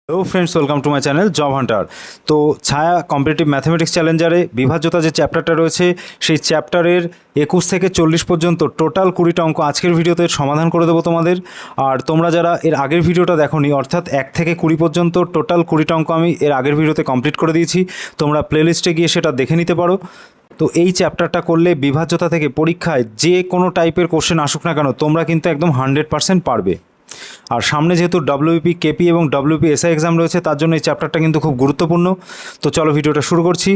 Hello friends, welcome to my channel job Hunter. তো ছায়া competitive mathematics চ্যালেঞ্জারে বিভাজ্যতা যে চ্যাপ্টারটা রয়েছে সেই চ্যাপ্টারের 21 থেকে 40 পর্যন্ত টোটাল 20টা অঙ্ক আজকের ভিডিওতে সমাধান করে দেবো তোমাদের। আর তোমরা যারা এর আগের ভিডিওটা দেখোনি, অর্থাৎ 1 থেকে 20 পর্যন্ত টোটাল 20টা অঙ্ক আমি এর আগের ভিডিওতে কমপ্লিট করে দিয়েছি, তোমরা প্লেলিস্টে গিয়ে সেটা দেখে নিতে পারো। তো এই চ্যাপ্টারটা করলে বিভাজ্যতা থেকে পরীক্ষায় যে কোনো টাইপের কোশ্চেন আসুক না কেন তোমরা কিন্তু একদম 100% পারবে। আর সামনে যেহেতু ডব্লিউপি কেপি এবং ডব্লিউপি এসআই এক্সাম রয়েছে, তার জন্য এই চ্যাপ্টারটা কিন্তু খুব গুরুত্বপূর্ণ। তো চলো ভিডিওটা শুরু করছি।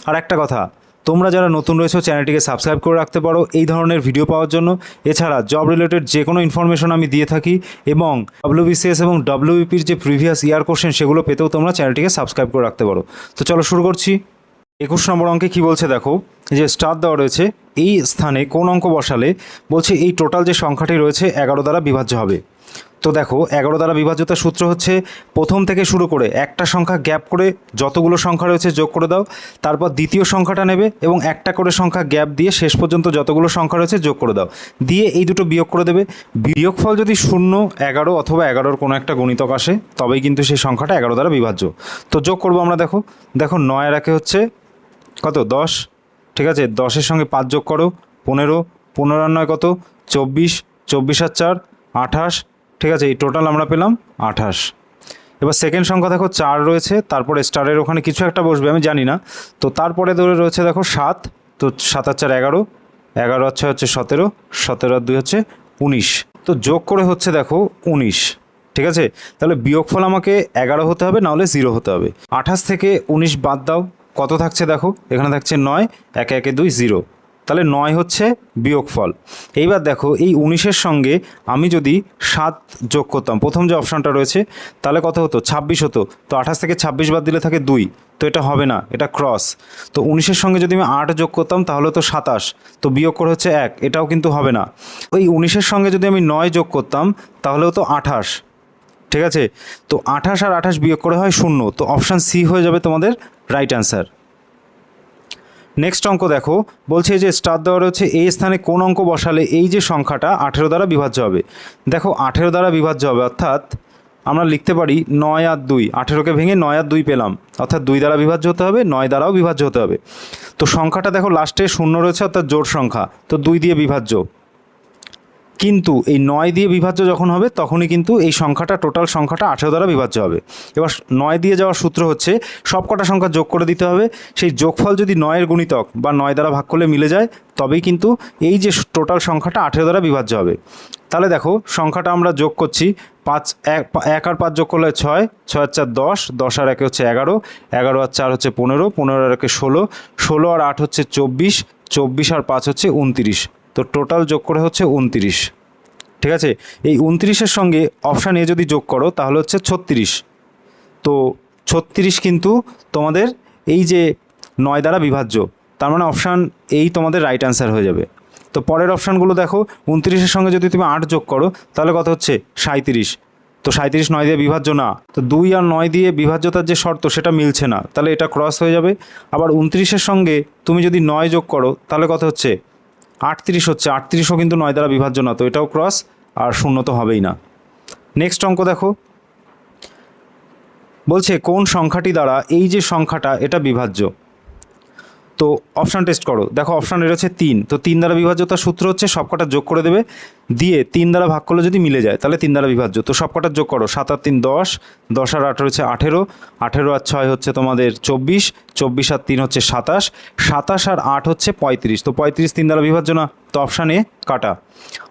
আর একটা কথা, তোমরা যারা নতুন রয়েছো চ্যানেলটিকে সাবস্ক্রাইব করে রাখতে পারো এই ধরনের ভিডিও পাওয়ার জন্য। এছাড়া জব রিলেটেড যে কোনো ইনফরমেশন আমি দিয়ে থাকি এবং ডব্লিউবিসিএস এবং ডব্লিউপির যে প্রিভিয়াস ইয়ার কোশ্চেন সেগুলো পেতেও তোমরা চ্যানেলটিকে সাবস্ক্রাইব করে রাখতে পারো। তো চলো শুরু করছি। 21 নম্বর অঙ্কে কী বলছে দেখো, যে স্টার দেওয়া রয়েছে, এই স্থানে কোন অঙ্ক বসালে বলছে এই টোটাল যে সংখ্যাটি রয়েছে 11 দ্বারা বিভাজ্য হবে। তো দেখো 11 দ্বারা বিভাজ্যতার সূত্র হচ্ছে প্রথম থেকে শুরু করে একটা সংখ্যা গ্যাপ করে যতগুলো সংখ্যা রয়েছে যোগ করে দাও, তারপর দ্বিতীয় সংখ্যাটা নেবে এবং একটা করে সংখ্যা গ্যাপ দিয়ে শেষ পর্যন্ত যতগুলো সংখ্যা রয়েছে যোগ করে দাও, দিয়ে এই দুটো বিয়োগ করে দেবে। বিয়োগফল যদি 0, 11 অথবা 11-র কোনো একটা গুণিতক আসে তবেই কিন্তু সেই সংখ্যাটা 11 দ্বারা বিভাজ্য। তো যোগ করবো আমরা। দেখো 9 আর 1 হচ্ছে কত, 10। ঠিক আছে, 10-এর সঙ্গে 5 যোগ করো, 15, 15 আর 9 কত, 24, 24 আর 4 28। ঠিক আছে, এই টোটাল আমরা পেলাম 28। এবার সেকেন্ড সংখ্যা দেখো 4 রয়েছে, তারপরে স্টারের ওখানে কিছু একটা বসবে আমি জানি না। তো তারপরে ধরে রয়েছে দেখো 7, তো 7 আর 4 11, 11 আর 6 হচ্ছে 17, 17 আর 2 হচ্ছে 19। তো যোগ করে হচ্ছে দেখো 19। ঠিক আছে, তাহলে বিয়োগফল আমাকে 11 হতে হবে, নাহলে 0 হতে হবে। 28 থেকে 19 বাদ দাও, কত থাকছে দেখো, এখানে থাকছে 9, 1 1 2 0, তাহলে 9 হচ্ছে বিয়োগফল। এইবার দেখো এই 19-এর সঙ্গে আমি যদি 7 যোগ করতাম, প্রথম যে অপশানটা রয়েছে, তাহলে কত হতো, 26 হতো। তো 28 থেকে 26 বাদ দিলে থাকে 2, তো এটা হবে না, এটা ক্রস। তো 19-এর সঙ্গে যদি আমি 8 যোগ করতাম তাহলে তো 27, তো বিয়োগ করে হচ্ছে 1, এটাও কিন্তু হবে না। ওই 19-এর সঙ্গে যদি আমি 9 যোগ করতাম তাহলেও তো 28। ঠিক আছে, তো 28 আর 28 বিয়োগ করে হয় 0, তো অপশান সি হয়ে যাবে তোমাদের রাইট অ্যান্সার। নেক্সট অঙ্ক দেখো, বলছে যে স্টার দেওয়া রয়েছে, এই স্থানে কোন অঙ্ক বসালে এই যে সংখ্যাটা 18 দ্বারা বিভাজ্য হবে। দেখো 18 দ্বারা বিভাজ্য হবে, অর্থাৎ আমরা লিখতে পারি 9 আর 2, 18কে ভেঙে 9 আর 2 পেলাম, অর্থাৎ 2 দ্বারা বিভাজ্য হতে হবে, 9 দ্বারাও বিভাজ্য হতে হবে। তো সংখ্যাটা দেখো লাস্টে 0 রয়েছে, অর্থাৎ জোড় সংখ্যা, তো 2 দিয়ে বিভাজ্য। কিন্তু এই 9 দিয়ে বিভাজ্য যখন হবে তখনই কিন্তু এই সংখ্যাটা, টোটাল সংখ্যাটা 18 দ্বারা বিভাজ্য হবে। এবার 9 দিয়ে যাওয়ার সূত্র হচ্ছে সব কটা সংখ্যা যোগ করে দিতে হবে, সেই যোগফল যদি 9-এর গুণিতক বা 9 দ্বারা ভাগ করলে মিলে যায় তবেই কিন্তু এই যে টোটাল সংখ্যাটা 18 দ্বারা বিভাজ্য হবে। তাহলে দেখো সংখ্যাটা আমরা যোগ করছি, 1 আর 5 যোগ করলে 6, 6 আর 4 10, 10 আর 1 হচ্ছে 11, 11 আর 4 হচ্ছে 15, 15 আর 1 16, 16 আর 8 হচ্ছে 24, 24 আর 5 হচ্ছে 29, তো টোটাল যোগ করে হচ্ছে 29। ঠিক আছে, এই 29-এর সঙ্গে অপশান এ যদি যোগ করো তাহলে হচ্ছে 36, তো 36 কিন্তু তোমাদের এই যে 9 দ্বারা বিভাজ্য, তার মানে অপশান এই তোমাদের রাইট অ্যান্সার হয়ে যাবে। তো পরের অপশানগুলো দেখো, 29-এর সঙ্গে যদি তুমি 8 যোগ করো তাহলে কত হচ্ছে 37, তো 37 9 দিয়ে বিভাজ্য না, তো 2 আর 9 দিয়ে বিভাজ্যতার যে শর্ত সেটা মিলছে না, তাহলে এটা ক্রস হয়ে যাবে। আবার 29-এর সঙ্গে তুমি যদি 9 যোগ করো তাহলে কত হচ্ছে 38 হচ্ছে, 38ও কিন্তু 9 দ্বারা বিভাজ্য না, তো এটাও ক্রস, আর 0 তো হবেই না। নেক্সট অঙ্ক দেখো, বলছে কোন সংখ্যাটি দ্বারা এই যে সংখ্যাটা এটা বিভাজ্য। তো অপশান টেস্ট করো, দেখো অপশান রয়েছে 3, তো 3 দ্বারা বিভাজ্যতার সূত্র হচ্ছে সবকটা যোগ করে দেবে, দিয়ে 3 দ্বারা ভাগ করলে যদি মিলে যায় তাহলে 3 দ্বারা বিভাজ্য, তো সবকটা যোগ করো, 7 আর 3 10, 10 আর 8 হচ্ছে 18, 18 আর 6 হচ্ছে তোমাদের 24, 24 আর 3 হচ্ছে 27, 27 আর 8 হচ্ছে 35, তো 35 3 দ্বারা বিভাজ্য না, তো অপশান এ কাটা।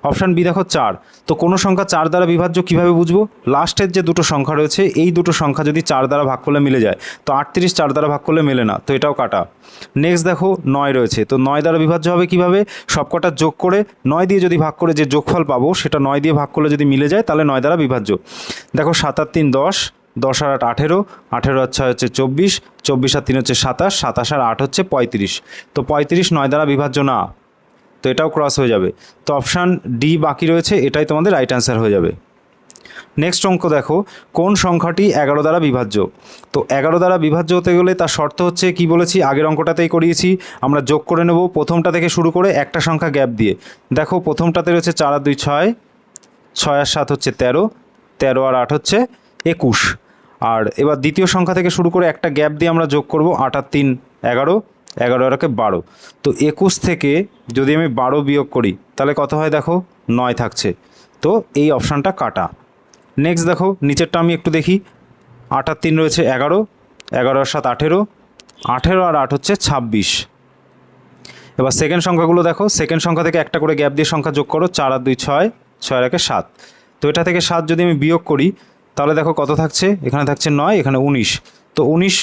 অপশান বি দেখো 4, তো কোনো সংখ্যা 4 দ্বারা বিভাজ্য কীভাবে বুঝবো, লাস্টের যে দুটো সংখ্যা রয়েছে এই দুটো সংখ্যা যদি 4 দ্বারা ভাগ করলে মিলে যায়, তো 38 4 দ্বারা ভাগ করলে মেলে না, তো এটাও কাটা। নেক্সট দেখো 9 রয়েছে, তো 9 দ্বারা বিভাজ্য হবে কীভাবে, সবকটা যোগ করে 9 দিয়ে যদি ভাগ করে যে যোগফল পাবো সেটা 9 দিয়ে ভাগ করলে যদি মিলে যায় তাহলে 9 দ্বারা বিভাজ্য। দেখো 7 আর 3 10, 10 আর 8 18, 18 আর 6 হচ্ছে 24, 24 আর 3 হচ্ছে 27, 27 আর 8 হচ্ছে 35, তো 35 9 দ্বারা বিভাজ্য না, তো এটাও ক্রস হয়ে যাবে। তো অপশান ডি বাকি রয়েছে, এটাই তোমাদের রাইট অ্যান্সার হয়ে যাবে। নেক্সট অঙ্ক দেখো, কোন সংখ্যাটি 11 দ্বারা বিভাজ্য। তো 11 দ্বারা বিভাজ্য হতে গেলে তার শর্ত হচ্ছে কি বলেছি, আগের অঙ্কটাতেই করিয়েছি, আমরা যোগ করে নেব প্রথমটা থেকে শুরু করে একটা সংখ্যা গ্যাপ দিয়ে। দেখো প্রথমটাতে রয়েছে 4 আর 2 6, 6 আর 7 হচ্ছে 13, 13 আর 8 হচ্ছে 21, আর এবার দ্বিতীয় সংখ্যা থেকে শুরু করে একটা গ্যাপ দিয়ে আমরা যোগ করব। 8 আর 3 11, 11 আর 1 12। তো 21 থেকে যদি আমি 12 বিয়োগ করি তাহলে কত হয় দেখো, 9 থাকছে। তো এই অপশানটা কাটা। নেক্সট দেখো নিচেরটা আমি একটু দেখি। 8 আর 3 রয়েছে 11, 11 আর 7 18, 18 আর 8 হচ্ছে 26। এবার সেকেন্ড সংখ্যাগুলো দেখো, সেকেন্ড সংখ্যা থেকে একটা করে গ্যাপ দিয়ে সংখ্যা যোগ করো। 4 আর 2 6, 6 আর 1 7। তো এটা থেকে 7 যদি আমি বিয়োগ করি তাহলে দেখো কত থাকছে, এখানে থাকছে 9, এখানে 19। তো 19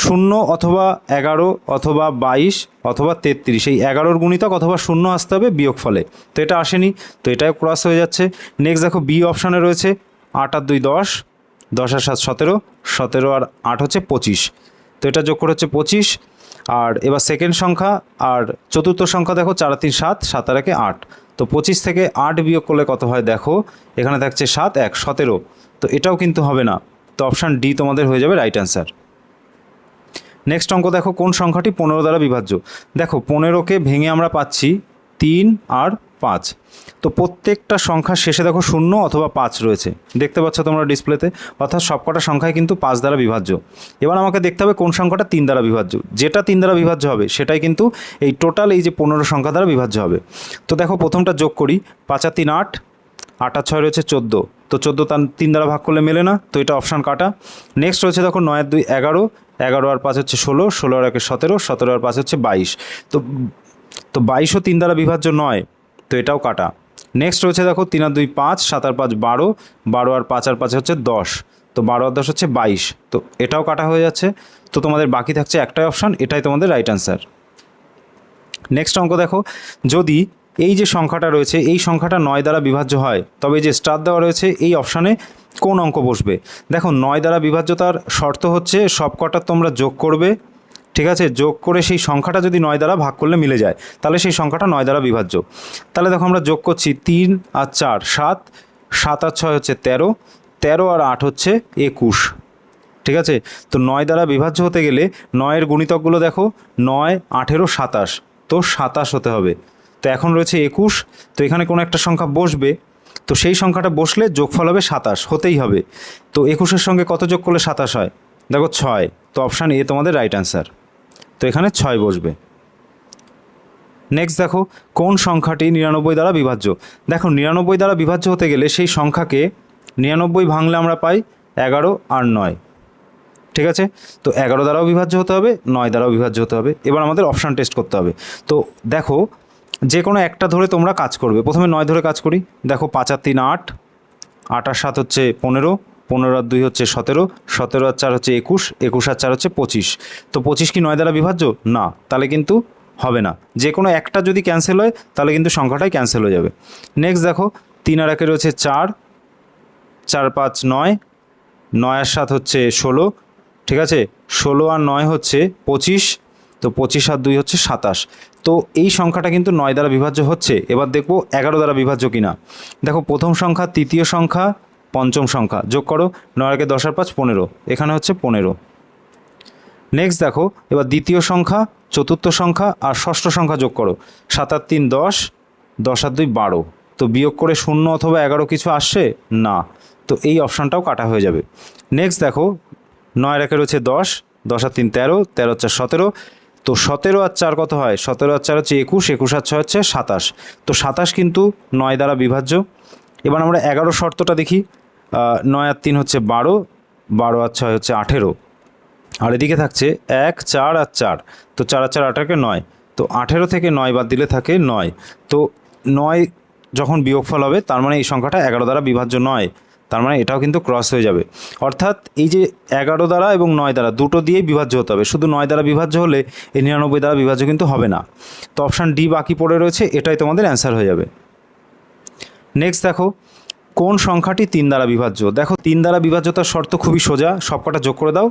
0 অথবা 11 অথবা 22 অথবা 33, এই 11-র গুণিতক অথবা 0 আসতে হবে বিয়োগ ফলে। তো এটা আসেনি, তো এটাও ক্রস হয়ে যাচ্ছে। নেক্সট দেখো বি অপশানে রয়েছে 8 আর 2 10, 10 আর 7 17, 17 আর 8 হচ্ছে 25। তো এটা যোগ করে হচ্ছে 25। আর এবার সেকেন্ড সংখ্যা আর চতুর্থ সংখ্যা দেখো, 4 আর 3 7, 7 আর 1 8। তো 25 থেকে 8 বিয়োগ করলে কত হয় দেখো, এখানে থাকছে 7 1 17। তো এটাও কিন্তু হবে না, তো অপশান ডি তোমাদের হয়ে যাবে রাইট অ্যান্সার। নেক্সট অঙ্ক দেখো, কোন সংখ্যাটি 15 দ্বারা বিভাজ্য। দেখো 15কে ভেঙে আমরা পাচ্ছি 3 আর 5। তো প্রত্যেকটা সংখ্যার শেষে দেখো 0 অথবা 5 রয়েছে, দেখতে পাচ্ছ তোমরা ডিসপ্লেতে। অর্থাৎ সবকটা সংখ্যাই কিন্তু 5 দ্বারা বিভাজ্য। এবার আমাকে দেখতে হবে কোন সংখ্যাটা 3 দ্বারা বিভাজ্য। যেটা 3 দ্বারা বিভাজ্য হবে সেটাই কিন্তু এই টোটাল এই যে 15 সংখ্যা দ্বারা বিভাজ্য হবে। তো দেখো প্রথমটা যোগ করি। 5 আর 3 8, 8 আর 6 রয়েছে 14। তো 14 3 দ্বারা ভাগ করলে মেলে না, তো এটা অপশান কাটা। নেক্সট রয়েছে দেখো 9 আর 2 11, 11 আর 5 হচ্ছে 16, 16 আর 1 17, 17 আর 5 হচ্ছে 22। তো 22ও 3 দ্বারা বিভাজ্য নয়, তো এটাও কাটা। নেক্সট রয়েছে দেখো 3 আর 2 5, 7 আর 5 12, 12 আর 5 আর 5 হচ্ছে 10। তো 12 আর 10 হচ্ছে 22, তো এটাও কাটা হয়ে যাচ্ছে। তো তোমাদের বাকি থাকছে একটাই অপশান, এটাই তোমাদের রাইট অ্যান্সার। নেক্সট অঙ্ক দেখো, যদি এই যে সংখ্যাটা রয়েছে এই সংখ্যাটা 9 দ্বারা বিভাজ্য হয়, তবে যে স্টার দেওয়া রয়েছে এই অপশানে কোন অঙ্ক বসবে। দেখো 9 দ্বারা বিভাজ্যতার শর্ত হচ্ছে সবকটা তোমরা যোগ করবে, ঠিক আছে। যোগ করে সেই সংখ্যাটা যদি 9 দ্বারা ভাগ করলে মিলে যায় তাহলে সেই সংখ্যাটা 9 দ্বারা বিভাজ্য। তাহলে দেখো আমরা যোগ করছি 3 আর 4 7, 7 আর 6 হচ্ছে 13, 13 আর 8 হচ্ছে 21, ঠিক আছে। তো 9 দ্বারা বিভাজ্য হতে গেলে 9-এর গুণিতকগুলো দেখো, 9 18 27, তো 27 হতে হবে। তো এখন রয়েছে 21, তো এখানে কোনো একটা সংখ্যা বসবে, তো সেই সংখ্যাটা বসলে যোগফল হবে 27, হতেই হবে। তো 21-এর সঙ্গে কত যোগ করলে 27 হয় দেখো 6, তো অপশান এ তোমাদের রাইট অ্যান্সার। তো এখানে 6 বসবে। নেক্সট দেখো, কোন সংখ্যাটি 99 দ্বারা বিভাজ্য। দেখো 99 দ্বারা বিভাজ্য হতে গেলে সেই সংখ্যাকে 99 ভাঙলে আমরা পাই 11 আর 9, ঠিক আছে। তো 11 দ্বারাও বিভাজ্য হতে হবে, 9 দ্বারাও বিভাজ্য হতে হবে। এবার আমাদের অপশান টেস্ট করতে হবে। তো দেখো যে কোনো একটা ধরে তোমরা কাজ করবে। প্রথমে 9 ধরে কাজ করি। দেখো 5 আর 3 8, 8 আর 7 হচ্ছে 15, 15 আর 2 হচ্ছে 17, 17 আর 4 হচ্ছে 21, 21 আর 4 হচ্ছে 25। তো 25 কি 9 দ্বারা বিভাজ্য না, তাহলে কিন্তু হবে না। যে কোনো একটা যদি ক্যান্সেল হয় তাহলে কিন্তু সংখ্যাটাই ক্যান্সেল হয়ে যাবে। নেক্সট দেখো 3 আর 1 রয়েছে 4, 4 5 9, 9 আর 7 হচ্ছে 16, ঠিক আছে। 16 আর 9 হচ্ছে 25, তো 25 আর 2 হচ্ছে 27। তো এই সংখ্যাটা কিন্তু 9 দ্বারা বিভাজ্য হচ্ছে। এবার দেখব 11 দ্বারা বিভাজ্য কিনা। দেখো প্রথম সংখ্যা, তৃতীয় সংখ্যা, পঞ্চম সংখ্যা যোগ করো। 9 আর 10 আর 5 15, এখানে হচ্ছে 15। নেক্সট দেখো এবার দ্বিতীয় সংখ্যা, চতুর্থ সংখ্যা আর ষষ্ঠ সংখ্যা যোগ করো। 7 আর 3 10, 10 আর 2 12। তো বিয়োগ করে 0 অথবা 11 কিছু আসছে না, তো এই অপশানটাও কাটা হয়ে যাবে। নেক্সট দেখো 9 আর 1 রয়েছে 10, 10 আর 3 13, 13 আর 4 17। তো 17 আর 4 কত হয়, 17 আর 4 হচ্ছে 21, 21 আর 6 হচ্ছে 27। তো 27 কিন্তু 9 দ্বারা বিভাজ্য। এবার আমরা 11 শর্তটা দেখি। 9 আর 3 হচ্ছে 12, 12 আর 6 হচ্ছে 18। আর এদিকে থাকছে 1 4 আর 4, তো 4 আর 4 18 9। তো 18 থেকে 9 বাদ দিলে থাকে 9। তো 9 যখন বিয়োগফল হবে তার মানে এই সংখ্যাটা 11 দ্বারা বিভাজ্য নয়, তার মানে এটাও কিন্তু ক্রস হয়ে যাবে। অর্থাৎ এই যে 11 দ্বারা এবং 9 দ্বারা দুটো দিয়েই বিভাজ্য হতে হবে, শুধু 9 দ্বারা বিভাজ্য হলে এই 99 দ্বারা বিভাজ্য কিন্তু হবে না। তো অপশান ডি বাকি পড়ে রয়েছে, এটাই তোমাদের অ্যান্সার হয়ে যাবে। নেক্সট দেখো, কোন সংখ্যাটি 3 দ্বারা বিভাজ্য। দেখো 3 দ্বারা বিভাজ্যতার শর্ত খুবই সোজা, সবকটা যোগ করে দাও।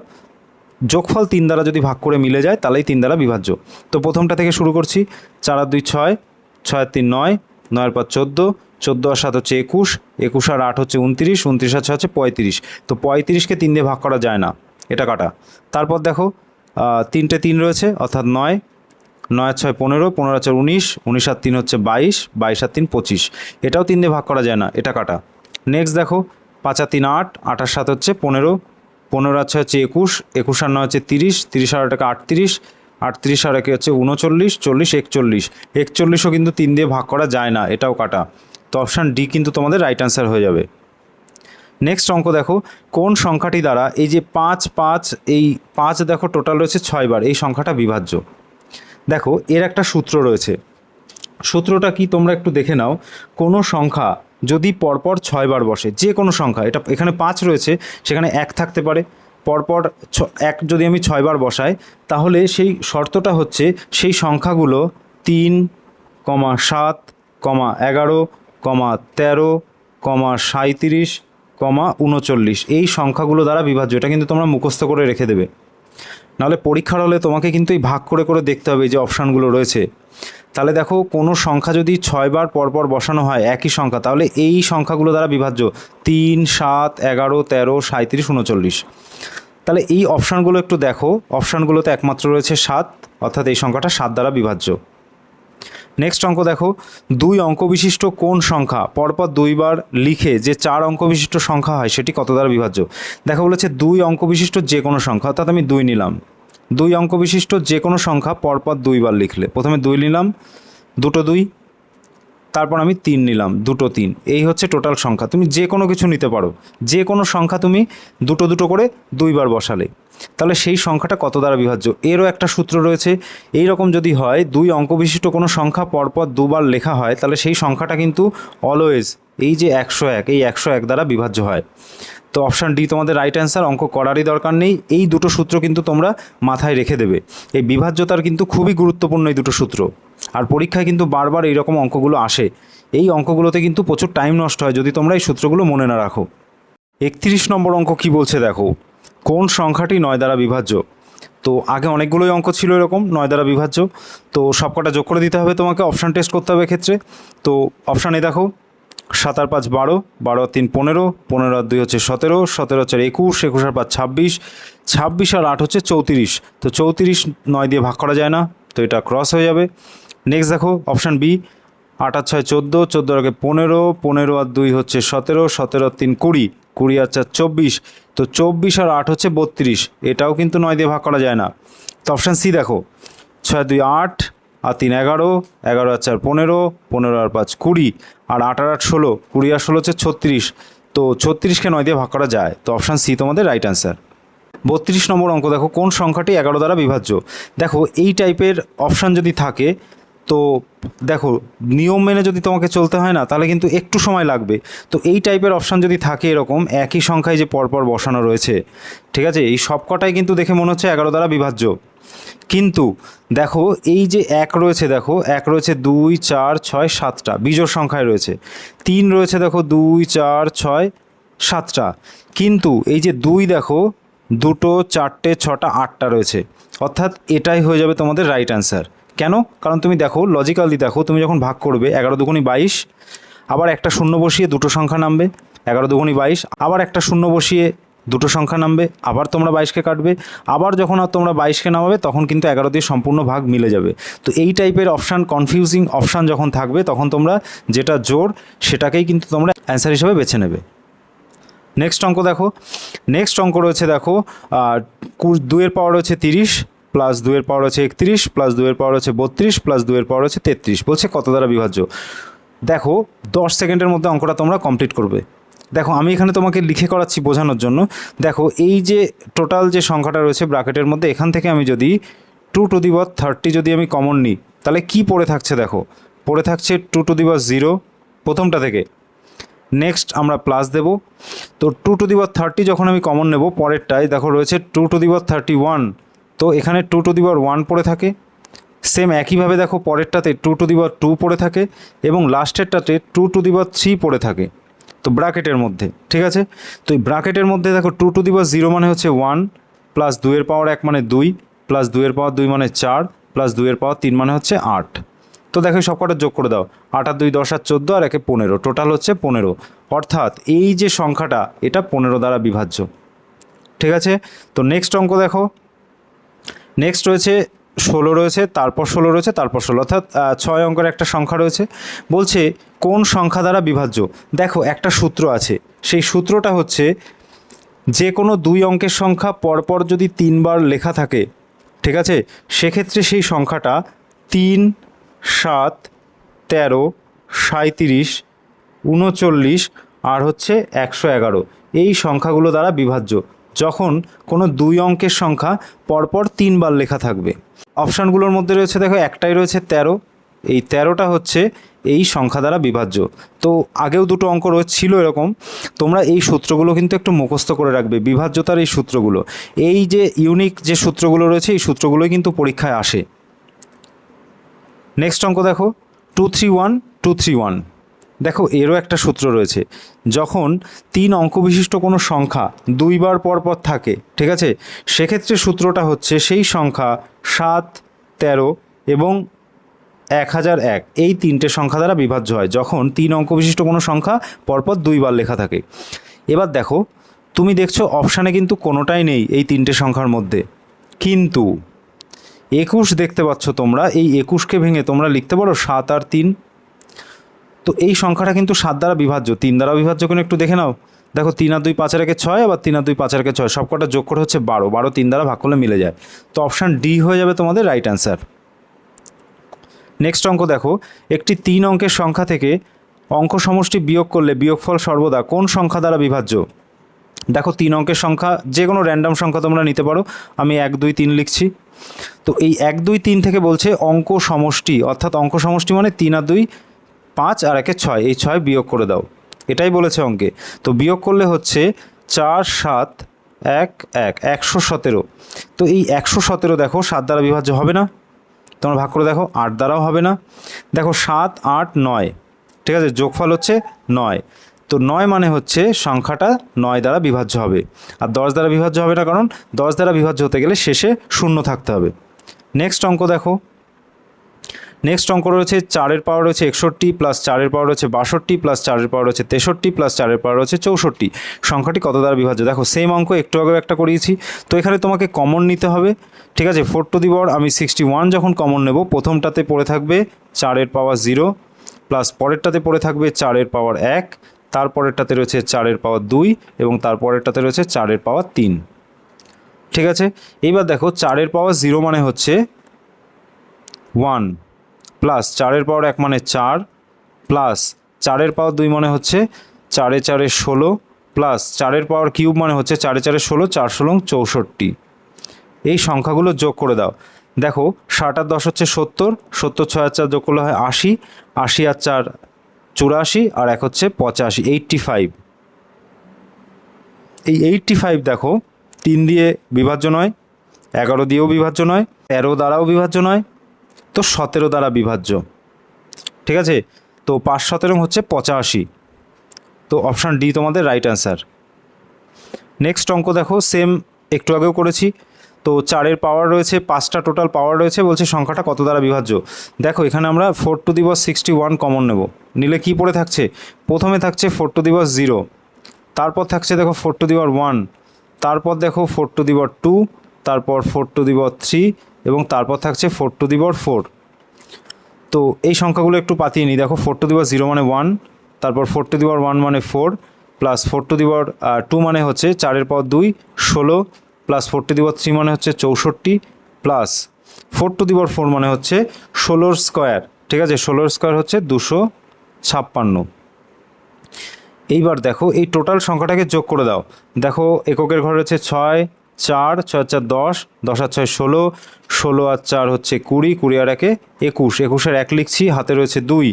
যোগফল 3 দ্বারা যদি ভাগ করে মিলে যায় তাহলেই 3 দ্বারা বিভাজ্য। তো প্রথমটা থেকে শুরু করছি। 4 আর 2 6, 6 আর 3 9, 9 আর 5 14, 14 আর 7 হচ্ছে 21, 21 আর 8 হচ্ছে 29, 29 আর 6 হচ্ছে 35। তো 35কে 3 দিয়ে ভাগ করা যায় না, এটা কাটা। তারপর দেখো 3টে 3 রয়েছে অর্থাৎ 9, 9 আর 6 15, 15 আর 4 19, 19 আর 3 হচ্ছে 22, 22 আর 3 25। এটাও 3 দিয়ে ভাগ করা যায় না, এটা কাটা। নেক্সট দেখো 5 আর 3 8, 8 আর 7 হচ্ছে 15, 15 আর 6 হচ্ছে 21, 21 আর 9 হচ্ছে 30, 30 আর 8 38, 38 আর 1 হচ্ছে 39, 40 41, 41ও কিন্তু 3 দিয়ে ভাগ করা যায় না, এটাও কাটা। তো অপশান ডি কিন্তু তোমাদের রাইট অ্যান্সার হয়ে যাবে। নেক্সট অঙ্ক দেখো, কোন সংখ্যাটি দ্বারা এই যে 5 5 এই 5 দেখো টোটাল রয়েছে 6 বার, এই সংখ্যাটা বিভাজ্য। দেখো এর একটা সূত্র রয়েছে, সূত্রটা কি তোমরা একটু দেখে নাও। কোনো সংখ্যা যদি পরপর 6 বার বসে, যে কোনো সংখ্যা, এটা এখানে 5 রয়েছে সেখানে 1 থাকতে পারে, পরপর 1 যদি আমি 6 বার বসাই, তাহলে সেই শর্তটা হচ্ছে সেই সংখ্যাগুলো 3, 7, 11, 13, 37, 39 এই সংখ্যাগুলো দ্বারা বিভাজ্য। এটা কিন্তু তোমরা মুখস্থ করে রেখে দেবে, নাহলে পরীক্ষার হলে তোমাকে কিন্তু এই ভাগ করে করে দেখতে হবে যে অপশানগুলো রয়েছে। তাহলে দেখো কোনো সংখ্যা যদি 6 বার পরপর বসানো হয় একই সংখ্যা, তাহলে এই সংখ্যাগুলো দ্বারা বিভাজ্য 3, 7, 11, 13, 37, 39। তাহলে এই অপশানগুলো একটু দেখো, অপশানগুলোতে একমাত্র রয়েছে 7, অর্থাৎ এই সংখ্যাটা 7 দ্বারা বিভাজ্য। নেক্সট অঙ্ক দেখো, 2 অঙ্ক বিশিষ্ট কোন সংখ্যা পরপর 2 বার লিখে যে 4 অঙ্ক বিশিষ্ট সংখ্যা হয় সেটি কত দ্বারা বিভাজ্য। দেখো বলেছে 2 অঙ্ক বিশিষ্ট যে কোনো সংখ্যা, অর্থাৎ আমি 2 নিলাম, 2 অঙ্ক বিশিষ্ট যে কোনো সংখ্যা পরপর 2 বার লিখলে, প্রথমে 2 নিলাম, 2 2, তারপর আমি 3 নিলাম, 2 3, এই হচ্ছে টোটাল সংখ্যা। তুমি যে কোনো কিছু নিতে পারো, যে কোনো সংখ্যা তুমি 2 2 করে 2 বার বসালে, তাহলে সেই সংখ্যাটা কত দ্বারা বিভাজ্য। এরও একটা সূত্র রয়েছে। এই রকম যদি হয় 2 অঙ্ক বিশিষ্ট কোনো সংখ্যা পরপর 2 বার লেখা হয়, তাহলে সেই সংখ্যাটা কিন্তু অলওয়েজ এই যে 101, এই 101 দ্বারা বিভাজ্য হয়। তো অপশান ডি তোমাদের রাইট অ্যান্সার, অঙ্ক করারই দরকার নেই। এই দুটো সূত্র কিন্তু তোমরা মাথায় রেখে দেবে, এই বিভাজ্যতার কিন্তু খুবই গুরুত্বপূর্ণ এই দুটো সূত্র। আর পরীক্ষায় কিন্তু বারবার এইরকম অঙ্কগুলো আসে, এই অঙ্কগুলোতে কিন্তু প্রচুর টাইম নষ্ট হয় যদি তোমরা এই সূত্রগুলো মনে না রাখো। 31 নম্বর অঙ্ক কি বলছে দেখো, কোন সংখ্যাটি 9 দ্বারা বিভাজ্য। তো আগে অনেকগুলোই অঙ্ক ছিল এরকম 9 দ্বারা বিভাজ্য, তো সবকটা যোগ করে দিতে হবে তোমাকে, অপশান টেস্ট করতে হবে ক্ষেত্রে। তো অপশানে দেখো 7 আর 5 12, 12 আর 3 15, 15 আর 2 হচ্ছে 17, 17 হচ্ছে 21, 21 আর 5 26, 26 আর 8 হচ্ছে 34। তো 34 9 দিয়ে ভাগ করা যায় না, তো এটা ক্রস হয়ে যাবে। নেক্সট দেখো অপশান বি, 8 আর 6 14, 14 আর 15, 15 আর 2 হচ্ছে 17, 17 আর 3 20, 20 আর 4 24, তো 24 আর 8 হচ্ছে 32, এটাও কিন্তু 9 দিয়ে ভাগ করা যায় না। তো অপশান সি দেখো, 6 2 8 আর 3 11, 11 আর 4 15, 15 আর 5 20, আর 8 আর 8 16, 20 আর 16 হচ্ছে 36, তো 36কে 9 দিয়ে ভাগ করা যায়। তো অপশান সি তোমাদের রাইট অ্যান্সার। 32 নম্বর অঙ্ক দেখো, কোন সংখ্যাটি 11 দ্বারা বিভাজ্য। দেখো এই টাইপের অপশান যদি থাকে, তো দেখো নিয়ম মেনে যদি তোমাকে চলতে হয় না, তাহলে কিন্তু একটু সময় লাগবে। তো এই টাইপের অপশান যদি থাকে এরকম একই সংখ্যায় যে পরপর বসানো রয়েছে, ঠিক আছে, এই সব কটাই কিন্তু দেখে মনে হচ্ছে 11 দ্বারা বিভাজ্য। কিন্তু দেখো এই যে 1 রয়েছে, দেখো 1 রয়েছে 2 4 6 7টা বিজোড় সংখ্যায় রয়েছে, 3 রয়েছে দেখো 2 4 6 7টা, কিন্তু এই যে 2 দেখো 2 4 6 8টা রয়েছে, অর্থাৎ এটাই হয়ে যাবে তোমাদের রাইট অ্যান্সার। কেন? কারণ তুমি দেখো লজিক্যালি দেখো, তুমি যখন ভাগ করবে 11 2 22, আবার একটা শূন্য বসিয়ে দুটো সংখ্যা নামবে, 11 2 22, আবার একটা শূন্য বসিয়ে দুটো সংখ্যা নামবে, আবার তোমরা 22কে কাটবে, আবার যখন আর তোমরা 22কে নামাবে তখন কিন্তু 11 দিয়ে সম্পূর্ণ ভাগ মিলে যাবে। তো এই টাইপের অপশান, কনফিউজিং অপশান যখন থাকবে, তখন তোমরা যেটা জোর সেটাকেই কিন্তু তোমরা অ্যান্সার হিসেবে বেছে নেবে। নেক্সট অঙ্ক দেখো, নেক্সট অঙ্ক রয়েছে দেখো 2 এর পাওয়ার রয়েছে 30, প্লাস 2 এর পাওয়ার রয়েছে 31, প্লাস 2 এর পাওয়ার রয়েছে 32, প্লাস 2 এর পাওয়ার রয়েছে 33, বলছে কত দ্বারা বিভাজ্য। দেখো 10 সেকেন্ডের মধ্যে অঙ্কটা তোমরা কমপ্লিট করবে। দেখো আমি এখানে তোমাকে লিখে করাচ্ছি বোঝানোর জন্য। দেখো এই যে টোটাল যে সংখ্যাটা রয়েছে ব্র্যাকেটের মধ্যে, এখান থেকে আমি যদি 2⁻30 যদি আমি কমন নিই, তাহলে কি পড়ে থাকছে দেখো, পড়ে থাকছে 2⁻0 প্রথমটা থেকে। নেক্সট আমরা প্লাস দেব, তো 2⁻30 যখন আমি কমন নেব পরেরটায় দেখো রয়েছে 2⁻31, তো এখানে 2⁻1 পড়ে থাকে। সেম একইভাবে দেখো পরেরটাতে 2⁻2 পড়ে থাকে, এবং লাস্টেরটাতে 2⁻3 পড়ে থাকে, তো ব্র্যাকেটের মধ্যে, ঠিক আছে। তো এই ব্র্যাকেটের মধ্যে দেখো 2⁻0 মানে হচ্ছে 1, প্লাস 2 এর পাওয়ার 1 মানে 2, প্লাস 2 এর পাওয়ার 2 মানে 4, প্লাস 2 এর পাওয়ার 3 মানে হচ্ছে 8। তো দেখো সব কটা যোগ করে দাও, 8 আর 2 10 আর 14, আর 1 15, টোটাল হচ্ছে 15, অর্থাৎ এই যে সংখ্যাটা এটা 15 দ্বারা বিভাজ্য, ঠিক আছে। তো নেক্সট অঙ্ক দেখো, নেক্সট রয়েছে 16 রয়েছে, তারপর 16 রয়েছে, তারপর 16, অর্থাৎ 6 অঙ্কের একটা সংখ্যা রয়েছে। বলছে কোন সংখ্যা দ্বারা বিভাজ্য। দেখো একটা সূত্র আছে, সেই সূত্রটা হচ্ছে যে কোনো দুই অঙ্কের সংখ্যা পরপর যদি 3বার লেখা থাকে, ঠিক আছে, সেক্ষেত্রে সেই সংখ্যাটা 3, 7, 13, 37, 39 আর হচ্ছে 111 এই সংখ্যাগুলো দ্বারা বিভাজ্য যখন কোনো দুই অঙ্কের সংখ্যা পরপর 3বার লেখা থাকবে। অপশানগুলোর মধ্যে রয়েছে, দেখো একটাই রয়েছে 13, এই 13টা হচ্ছে এই সংখ্যা দ্বারা বিভাজ্য। তো আগেও দুটো অঙ্ক ছিল এরকম, তোমরা এই সূত্রগুলো কিন্তু একটু মুখস্থ করে রাখবে, বিভাজ্যতার এই সূত্রগুলো, এই যে ইউনিক যে সূত্রগুলো রয়েছে এই সূত্রগুলোই কিন্তু পরীক্ষায় আসে। নেক্সট অঙ্ক দেখো 231 231, দেখো এরও একটা সূত্র রয়েছে, যখন 3 অঙ্ক বিশিষ্ট কোনো সংখ্যা 2বার পর থাকে, ঠিক আছে, সেক্ষেত্রে সূত্রটা হচ্ছে সেই সংখ্যা 7, 13 এবং 1001 এই 3টে সংখ্যা দ্বারা বিভাজ্য হয় যখন 3 অঙ্ক বিশিষ্ট কোনো সংখ্যা পরপর 2বার লেখা থাকে। এবার দেখো তুমি দেখছো অপশানে কিন্তু কোনোটাই নেই এই 3টে সংখ্যার মধ্যে, কিন্তু 21 দেখতে পাচ্ছ তোমরা, এই 21কে ভেঙে তোমরা লিখতে পারো 7 আর 3। তো এই সংখ্যাটা কিন্তু 7 দ্বারা বিভাজ্য, 3 দ্বারা বিভাজ্য কিনা একটু দেখে নাও। দেখো 3 আর 2 5 আর 1 6, আবার 3 আর 2 5 আর 1 6, সব কটা যোগ করে হচ্ছে 12, 12 3 দ্বারা ভাগ করলে মিলে যায়। তো অপশান ডি হয়ে যাবে তোমাদের রাইট অ্যান্সার। নেক্সট অঙ্ক দেখো, একটি 3 অঙ্কের সংখ্যা থেকে অঙ্ক সমষ্টি বিয়োগ করলে বিয়োগফল সর্বদা কোন সংখ্যা দ্বারা বিভাজ্য? দেখো 3 অঙ্কের সংখ্যা যে কোনো র্যান্ডম সংখ্যা তোমরা নিতে পারো, আমি 1 2 3 লিখছি। তো এই 1 2 3 থেকে বলছে অঙ্ক সমষ্টি, অর্থাৎ অঙ্ক সমষ্টি মানে 3 আর 2 5 আর 1 6, এই 6 বিয়োগ করে দাও, এটাই বলেছে অঙ্কে। তো বিয়োগ করলে হচ্ছে 4 7 1 1 117। তো এই 117 দেখো 7 দ্বারা বিভাজ্য হবে না, তোমরা ভাগ করে দেখো, 8 দ্বারাও হবে না। দেখো 7 8 9, ঠিক আছে, যোগফল হচ্ছে 9, তো 9 মানে হচ্ছে সংখ্যাটা 9 দ্বারা বিভাজ্য হবে, আর 10 দ্বারা বিভাজ্য হবে না, কারণ 10 দ্বারা বিভাজ্য হতে গেলে শেষে 0 থাকতে হবে। নেক্সট অঙ্ক দেখো, নেক্সট অঙ্ক রয়েছে 4-এর পাওয়ার রয়েছে 61 প্লাস 4-এর পাওয়ার রয়েছে 62 প্লাস 4-এর পাওয়ার রয়েছে 63 প্লাস 4-এর পাওয়ার রয়েছে 64, সংখ্যাটি কত দ্বারা বিভাজ্য? দেখো সেম অঙ্ক একটু আগেও একটা করিয়েছি, তো এখানে তোমাকে কমন নিতে হবে, ঠিক আছে। 4 টু দি পাওয়ার আমি 61 যখন কমন নেব, প্রথমটাতে পড়ে থাকবে 4-এর পাওয়ার 0 প্লাস পরেরটাতে পড়ে থাকবে 4-এর পাওয়ার 1, তারপরেরটাতে রয়েছে 4-এর পাওয়ার 2 এবং তারপরেরটাতে রয়েছে 4-এর পাওয়ার 3, ঠিক আছে। এইবার দেখো 4-এর পাওয়ার 0 মানে হচ্ছে 1 প্লাস 4-এর পাওয়ার 1 মানে 4 প্লাস 4-এর পাওয়ার 2 মানে হচ্ছে 4 4 16 প্লাস 4-এর পাওয়ার কিউব মানে হচ্ছে 4 4 16, 4 16 64। এই সংখ্যাগুলো যোগ করে দাও। দেখো 60 আর 10 হচ্ছে 70, 70 6 আর 4 যোগ করলে হয় 80, 80 আর 4 84 আর 1 হচ্ছে 85, 85। এই 85 দেখো 3 দিয়ে বিভাজ্য নয়, 11 দিয়েও বিভাজ্য নয়, 13 দ্বারাও বিভাজ্য নয়, তো 17 দ্বারা বিভাজ্য, ঠিক আছে। তো 5 17 হচ্ছে 85, তো অপশান ডি তোমাদের রাইট অ্যান্সার। নেক্সট অঙ্ক দেখো, সেম একটু আগেও করেছি, তো 4-এর পাওয়ার রয়েছে 5টা টোটাল পাওয়ার রয়েছে, বলছে সংখ্যাটা কত দ্বারা বিভাজ্য। দেখো এখানে আমরা 4 টু দি পাওয়ার 61 কমন নেব, নিলে কি পড়ে থাকছে, প্রথমে থাকছে 4 টু দি পাওয়ার 0, তারপর থাকছে দেখো 4 টু দি পাওয়ার 1, তারপর দেখো 4 টু দি পাওয়ার 2, তারপর 4 টু দি পাওয়ার 3 এবং তারপর থাকছে 4 টু দি পাওয়ার 4। তো এই সংখ্যাগুলো একটু পাতিয়ে নিই। দেখো 4 টু দি পাওয়ার 0 মানে 1, তারপর 4 টু দি পাওয়ার 1 মানে 4 প্লাস 4 টু দি পাওয়ার 2 মানে হচ্ছে 4-এর পাওয়ার 2 16 প্লাস 4 টু দি পাওয়ার 3 মানে হচ্ছে 64 প্লাস 4 টু দি পাওয়ার 4 মানে হচ্ছে 16 স্কোয়ার, ঠিক আছে, 16 স্কোয়ার হচ্ছে 256। এইবার দেখো এই টোটাল সংখ্যাটাকে যোগ করে দাও। দেখো এককের ঘর রয়েছে 6 4, 6 4 10, 10 আর 6 16, 16 আর 4 হচ্ছে 20, 20 আর 1 21, 21 আর 1 লিখছি, হাতে রয়েছে 2,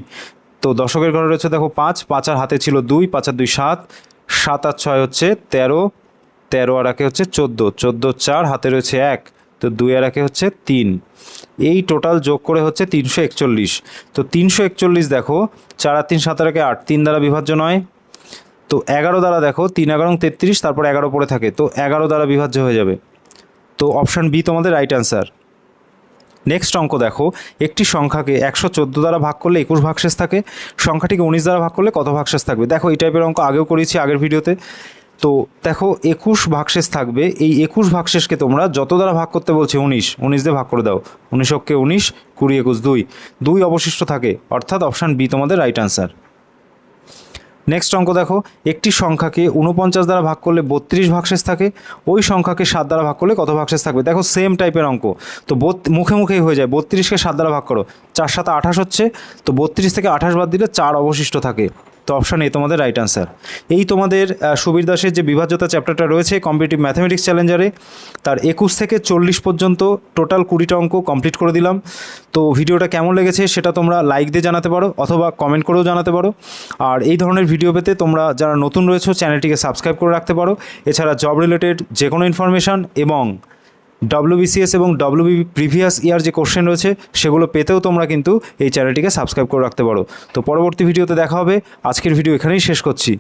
তো দশকের ঘরে রয়েছে দেখো 5, 5 আর হাতে ছিল 2, 5 আর 2 7, 7 আর 6 হচ্ছে 13, 13 আর 1 হচ্ছে 14, 14 4 হাতে রয়েছে 1, তো 2 আর 1 হচ্ছে 3, এই টোটাল যোগ করে হচ্ছে 341। তো 341 দেখো 4 আর 3 7 আর 1 8, 3 দ্বারা বিভাজ্য নয়, তো 11 দ্বারা দেখো 3 11 33, তারপর 11 পড়ে থাকে, তো 11 দ্বারা বিভাজ্য হয়ে যাবে, তো অপশান বি তোমাদের রাইট অ্যান্সার। নেক্সট অঙ্ক দেখো, একটি সংখ্যাকে 114 দ্বারা ভাগ করলে 21 ভাগশেষ থাকে, সংখ্যাটিকে 19 দ্বারা ভাগ করলে কত ভাগশেষ থাকবে? দেখো এই টাইপের অঙ্ক আগেও করেছি আগের ভিডিওতে। তো দেখো 21 ভাগশেষ থাকবে, এই 21 ভাগশেষকে তোমরা যত দ্বারা ভাগ করতে বলছে 19, 19 দিয়ে ভাগ করে দাও, 19 অক্ষে 19, 20 21 2, 2 অবশিষ্ট থাকে, অর্থাৎ অপশান বি তোমাদের রাইট অ্যান্সার। নেক্সট অঙ্ক দেখো, একটি সংখ্যাকে 49 দ্বারা ভাগ করলে 32 ভাগশেষ থাকে, ওই সংখ্যাকে 7 দ্বারা ভাগ করলে কত ভাগশেষ থাকবে। দেখো সেম টাইপের অঙ্ক, তো মুখে মুখেই হয়ে যায়। 32কে 7 দ্বারা ভাগ করো, 4 7 28 হচ্ছে, তো 32 থেকে 28 বাদ দিলে 4 অবশিষ্ট থাকে। তো অপশান এ তোমাদের রাইট অ্যান্সার। এই তোমাদের সুবীর দাসের যে বিভাজ্যতা চ্যাপ্টারটা রয়েছে কম্পিটিটিভ ম্যাথমেটিক্স চ্যালেঞ্জারে, তার 21 থেকে 40 পর্যন্ত টোটাল 20টা অঙ্ক কমপ্লিট করে দিলাম। তো ভিডিওটা কেমন লেগেছে সেটা তোমরা লাইক দিয়ে জানাতে পারো অথবা কমেন্ট করেও জানাতে পারো। আর এই ধরনের ভিডিও পেতে তোমরা যারা নতুন রয়েছো চ্যানেলটিকে সাবস্ক্রাইব করে রাখতে পারো। এছাড়া জব রিলেটেড যে কোনো ইনফরমেশান এবং WBCS এবং WBB প্রিভিয়াস ইয়ার যে কোশ্চেন রয়েছে সেগুলো পেতেও তোমরা কিন্তু এই চ্যানেলটিকে সাবস্ক্রাইব করে রাখতে পারো। তো পরবর্তী ভিডিওতে দেখা হবে। আজকের ভিডিও এখানেই শেষ করছি।